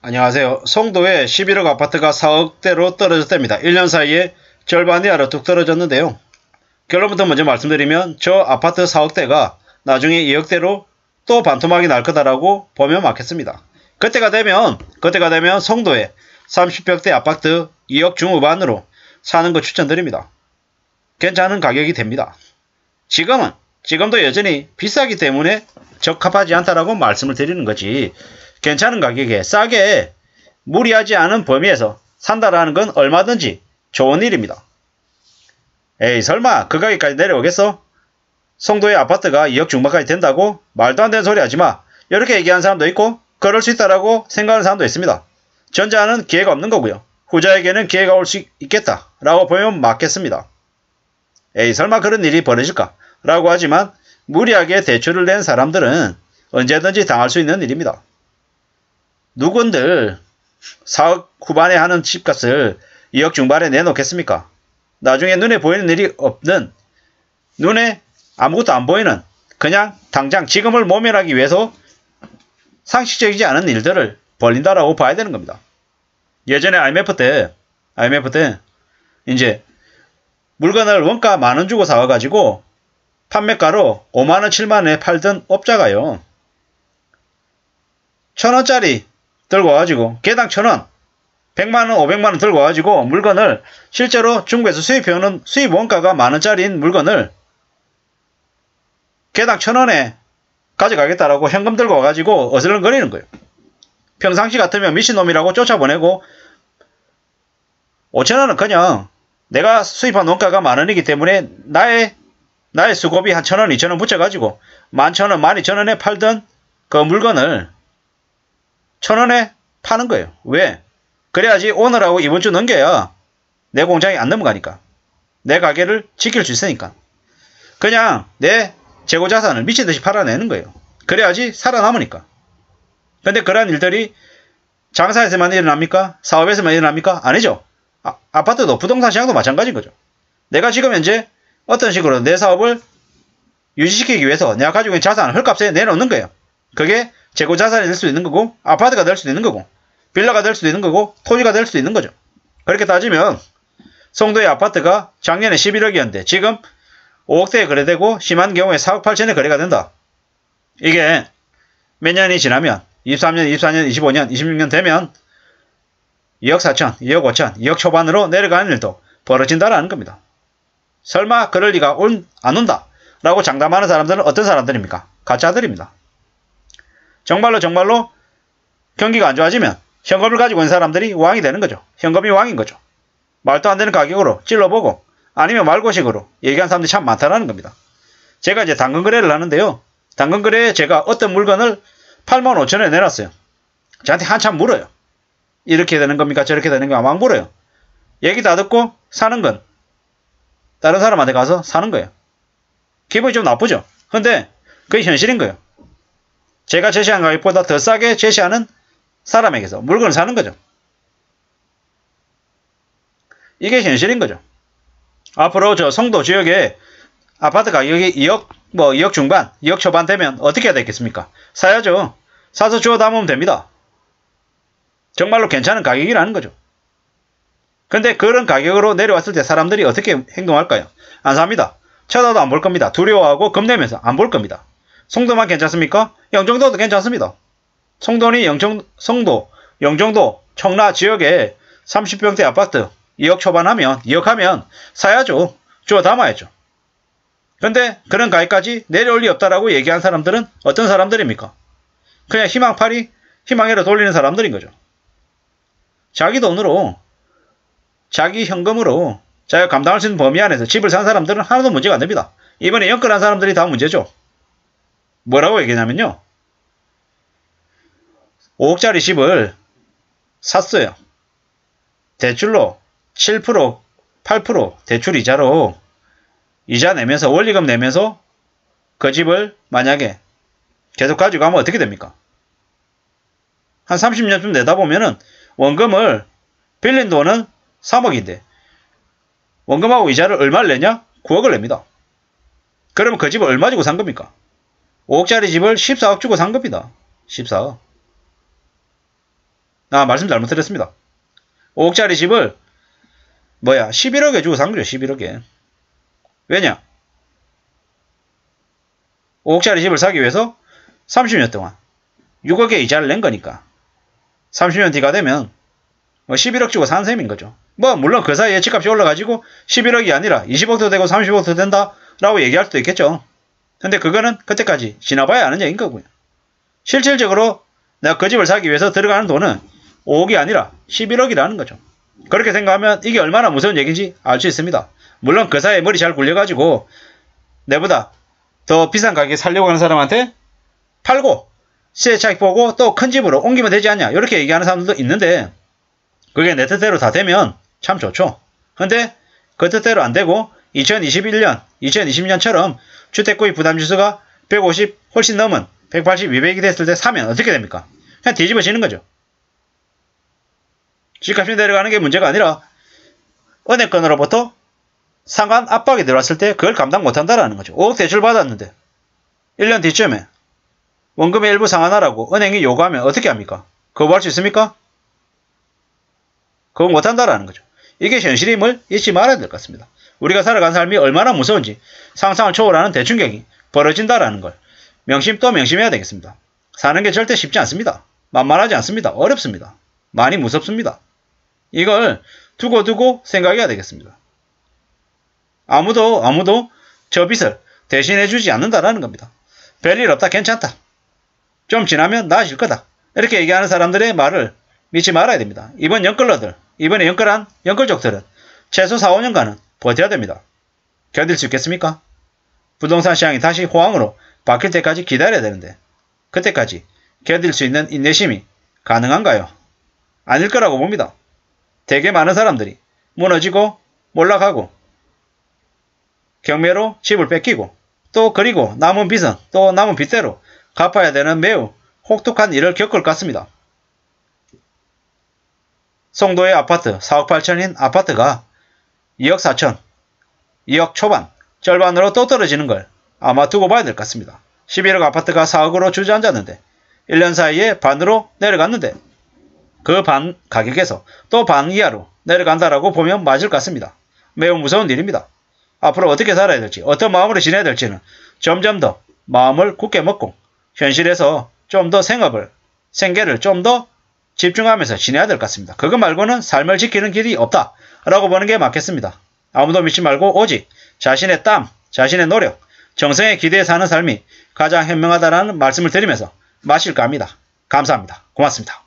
안녕하세요. 송도에 11억 아파트가 4억대로 떨어졌답니다. 1년 사이에 절반 이하로 뚝 떨어졌는데요. 결론부터 먼저 말씀드리면 저 아파트 4억대가 나중에 2억대로 또 반토막이 날 거다라고 보면 맞겠습니다. 그때가 되면 송도에 30평대 아파트 2억 중후반으로 사는 거 추천드립니다. 괜찮은 가격이 됩니다. 지금도 여전히 비싸기 때문에 적합하지 않다라고 말씀을 드리는 거지, 괜찮은 가격에 싸게 무리하지 않은 범위에서 산다라는 건 얼마든지 좋은 일입니다. 에이, 설마 그 가격까지 내려오겠어? 송도의 아파트가 2억 중반까지 된다고? 말도 안 되는 소리 하지마. 이렇게 얘기하는 사람도 있고 그럴 수 있다라고 생각하는 사람도 있습니다. 전자는 기회가 없는 거고요. 후자에게는 기회가 올 수 있겠다 라고 보면 맞겠습니다. 에이, 설마 그런 일이 벌어질까? 라고 하지만 무리하게 대출을 낸 사람들은 언제든지 당할 수 있는 일입니다. 누군들 4억 후반에 하는 집값을 2억 중반에 내놓겠습니까? 나중에 눈에 보이는 일이 없는, 눈에 아무것도 안 보이는, 그냥 당장 지금을 모면하기 위해서 상식적이지 않은 일들을 벌린다라고 봐야 되는 겁니다. 예전에 IMF 때 이제 물건을 원가 만원 주고 사와가지고 판매가로 5만원 7만원에 팔던 업자가요, 1000원짜리 들고 와가지고 개당 1000원, 100만원 500만원 들고 와가지고 물건을 실제로 중국에서 수입해오는 수입 원가가 만원짜리인 물건을 개당 1000원에 가져가겠다라고 현금 들고 와가지고 어슬렁거리는 거예요. 평상시 같으면 미친놈이라고 쫓아보내고, 5천원은 그냥 내가 수입한 원가가 만원이기 때문에 나의 수고비 한 1000원 2000원 붙여가지고 11,000원 12,000원에 팔던 그 물건을 1000원에 파는 거예요. 왜? 그래야지 오늘하고 이번 주 넘겨야 내 공장이 안 넘어가니까, 내 가게를 지킬 수 있으니까. 그냥 내 재고자산을 미친듯이 팔아내는 거예요. 그래야지 살아남으니까. 근데 그러한 일들이 장사에서만 일어납니까? 사업에서만 일어납니까? 아니죠. 아파트도 부동산 시장도 마찬가지인 거죠. 내가 지금 현재 어떤 식으로 내 사업을 유지시키기 위해서 내가 가지고 있는 자산을 헐값에 내놓는 거예요. 그게 재고자산이 될 수도 있는 거고, 아파트가 될 수도 있는 거고, 빌라가 될 수도 있는 거고, 토지가 될 수도 있는 거죠. 그렇게 따지면 송도의 아파트가 작년에 11억이었는데 지금 5억대에 거래되고 심한 경우에 4억 8천에 거래가 된다. 이게 몇 년이 지나면 23년, 24년, 25년, 26년 되면 2억 4천, 2억 5천, 2억 초반으로 내려가는 일도 벌어진다라는 겁니다. 설마 그럴 리가 안 온다 라고 장담하는 사람들은 어떤 사람들입니까? 가짜들입니다. 정말로 경기가 안 좋아지면 현금을 가지고 있는 사람들이 왕이 되는 거죠. 현금이 왕인 거죠. 말도 안 되는 가격으로 찔러보고 아니면 말고식으로 얘기한 사람들이 참 많다는 겁니다. 제가 이제 당근 거래를 하는데요. 당근 거래에 제가 어떤 물건을 85,000원에 내놨어요. 저한테 한참 물어요. 이렇게 되는 겁니까? 저렇게 되는 겁니까? 막 물어요. 얘기 다 듣고 사는 건 다른 사람한테 가서 사는 거예요. 기분이 좀 나쁘죠? 근데 그게 현실인 거예요. 제가 제시한 가격보다 더 싸게 제시하는 사람에게서 물건을 사는 거죠. 이게 현실인 거죠. 앞으로 저 송도 지역에 아파트 가격이 2억 중반, 2억 초반 되면 어떻게 해야 되겠습니까? 사야죠. 사서 주워 담으면 됩니다. 정말로 괜찮은 가격이라는 거죠. 근데 그런 가격으로 내려왔을 때 사람들이 어떻게 행동할까요? 안 삽니다. 쳐다도 안 볼 겁니다. 두려워하고 겁내면서 안 볼 겁니다. 송도만 괜찮습니까? 영종도도 괜찮습니다. 송도, 영종도, 청라 지역에 30평대 아파트 2억 초반 하면, 2억 하면 사야죠. 주워 담아야죠. 근데 그런 가격까지 내려올 리 없다라고 얘기한 사람들은 어떤 사람들입니까? 그냥 희망회로 돌리는 사람들인 거죠. 자기 돈으로, 자기 현금으로 자기가 감당할 수 있는 범위 안에서 집을 산 사람들은 하나도 문제가 안 됩니다. 이번에 연끌한 사람들이 다 문제죠. 뭐라고 얘기냐면요, 5억짜리 집을 샀어요. 대출로 7%, 8% 대출 이자로 이자 내면서, 원리금 내면서 그 집을 만약에 계속 가지고 가면 어떻게 됩니까? 한 30년쯤 내다 보면은 원금을, 빌린 돈은 3억인데 원금하고 이자를 얼마를 내냐? 9억을 냅니다. 그러면 그 집을 얼마 주고 산 겁니까? 5억짜리 집을 14억 주고 산 겁니다. 14억. 말씀 잘못 드렸습니다. 5억짜리 집을 11억에 주고 산 거죠. 11억에. 왜냐? 5억짜리 집을 사기 위해서 30년 동안 6억의 이자를 낸 거니까 30년 뒤가 되면 11억 주고 산 셈인 거죠. 물론 그 사이에 집값이 올라가지고 11억이 아니라 20억도 되고 30억도 된다라고 얘기할 수도 있겠죠. 근데 그거는 그때까지 지나봐야 아는 얘기인 거고요. 실질적으로 내가 그 집을 사기 위해서 들어가는 돈은 5억이 아니라 11억이라는 거죠. 그렇게 생각하면 이게 얼마나 무서운 얘기인지 알 수 있습니다. 물론 그 사이에 머리 잘 굴려가지고 내보다 더 비싼 가격에 살려고 하는 사람한테 팔고 시세 차익 보고 또 큰 집으로 옮기면 되지 않냐 이렇게 얘기하는 사람들도 있는데 그게 내 뜻대로 다 되면 참 좋죠. 근데 그 뜻대로 안 되고 2021년, 2020년처럼 주택구입 부담지수가 150 훨씬 넘은 180, 200이 됐을 때 사면 어떻게 됩니까? 그냥 뒤집어지는 거죠. 집값이 내려가는 게 문제가 아니라 은행권으로부터 상한 압박이 들어왔을 때 그걸 감당 못한다라는 거죠. 5억 대출 받았는데 1년 뒤쯤에 원금의 일부 상환하라고 은행이 요구하면 어떻게 합니까? 거부할 수 있습니까? 그거 못한다라는 거죠. 이게 현실임을 잊지 말아야 될 것 같습니다. 우리가 살아간 삶이 얼마나 무서운지 상상을 초월하는 대충격이 벌어진다라는 걸 명심 또 명심해야 되겠습니다. 사는 게 절대 쉽지 않습니다. 만만하지 않습니다. 어렵습니다. 많이 무섭습니다. 이걸 두고 생각해야 되겠습니다. 아무도 저 빚을 대신해주지 않는다라는 겁니다. 별일 없다 괜찮다. 좀 지나면 나아질 거다. 이렇게 얘기하는 사람들의 말을 믿지 말아야 됩니다. 이번에 연끌한 연끌족들은 최소 4, 5년간은 버텨야 됩니다. 견딜 수 있겠습니까? 부동산 시장이 다시 호황으로 바뀔 때까지 기다려야 되는데 그때까지 견딜 수 있는 인내심이 가능한가요? 아닐 거라고 봅니다. 되게 많은 사람들이 무너지고 몰락하고 경매로 집을 뺏기고 또 그리고 남은 빚은 또 남은 빚대로 갚아야 되는 매우 혹독한 일을 겪을 것 같습니다. 송도의 아파트 4억 8천인 아파트가 2억 4천, 2억 초반, 절반으로 또 떨어지는 걸 아마 두고 봐야 될 것 같습니다. 11억 아파트가 4억으로 주저앉았는데 1년 사이에 반으로 내려갔는데 그 반 가격에서 또 반 이하로 내려간다라고 보면 맞을 것 같습니다. 매우 무서운 일입니다. 앞으로 어떻게 살아야 될지 어떤 마음으로 지내야 될지는 점점 더 마음을 굳게 먹고 현실에서 좀 더 생계를 좀 더 집중하면서 지내야 될 것 같습니다. 그거 말고는 삶을 지키는 길이 없다라고 보는 게 맞겠습니다. 아무도 믿지 말고 오직 자신의 땀, 자신의 노력, 정성에 기대해 사는 삶이 가장 현명하다라는 말씀을 드리면서 마실까 합니다. 감사합니다. 고맙습니다.